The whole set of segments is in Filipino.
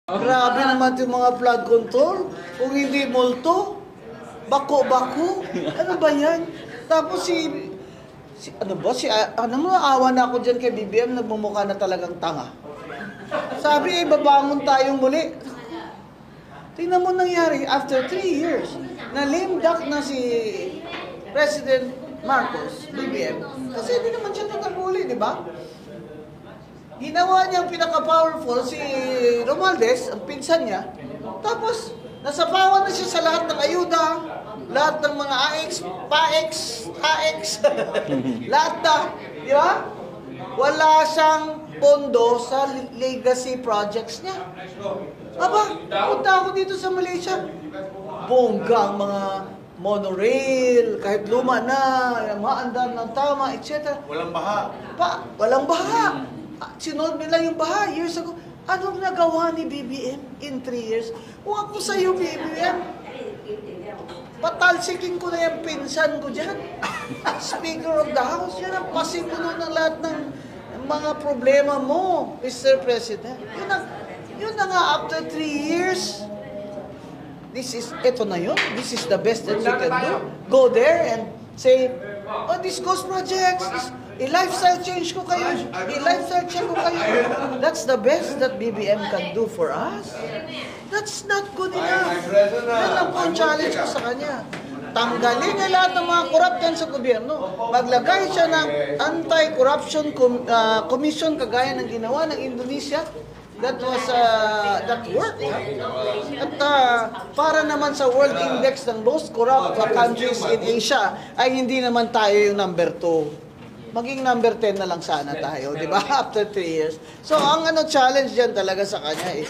Grabe naman yung mga flood control. Kung hindi multo, bako-bako. Ano ba yan? Tapos ano mo, awa na ako dyan kay BBM, nagmumukha na talagang tanga. Sabi, babangon tayong muli. Tingnan mo nangyari, after 3 years, na lame duck na si President Marcos, BBM. Kasi hindi naman siya tataguli, di ba? Ginawa niyang pinaka-powerful si Romualdez, ang pinsan niya. Tapos, nasapawan na siya sa lahat ng ayuda, lahat ng mga AX, lahat na, di ba? Wala siyang pondo sa legacy projects niya. Aba, punta ako dito sa Malaysia. Bongga ang mga monorail, kahit luma na, maandar ng tama, etc. Walang baha. Walang baha. Sinod nila yung baha years ago. Anong nagawa ni BBM in 3 years? Kung ako sa'yo, BBM, patalsikin ko na yung pinsan ko dyan. Speaker of the House, yan ang pasigulo ng lahat ng mga problema mo, Mr. President. Yun na nga, after 3 years, ito na yun. This is the best that you can do. Go there and say, oh, this ghost projects, i-lifestyle change ko kayo. I-lifestyle check ko kayo. That's the best that BBM can do for us. That's not good enough. Yan lang po ang challenge ko sa kanya. Tanggalin niya lahat ng mga corrupt yan sa gobyerno. Maglagay siya ng anti-corruption commission kagaya ng ginawa ng Indonesia. That worked. At para naman sa World Index ng most corrupt countries in Asia, ay hindi naman tayo yung number 2. Maging number 10 na lang sana tayo, di ba? After 3 years. So, ang challenge dyan talaga sa kanya is,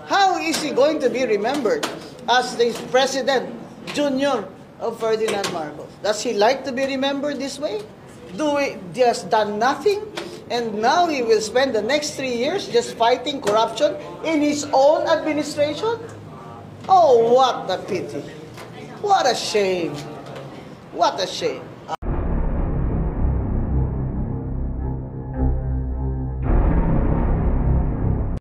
how is he going to be remembered as the President Junior of Ferdinand Marcos? Does he like to be remembered this way? He has done nothing? And now he will spend the next 3 years just fighting corruption in his own administration? Oh, what a pity. What a shame. What a shame.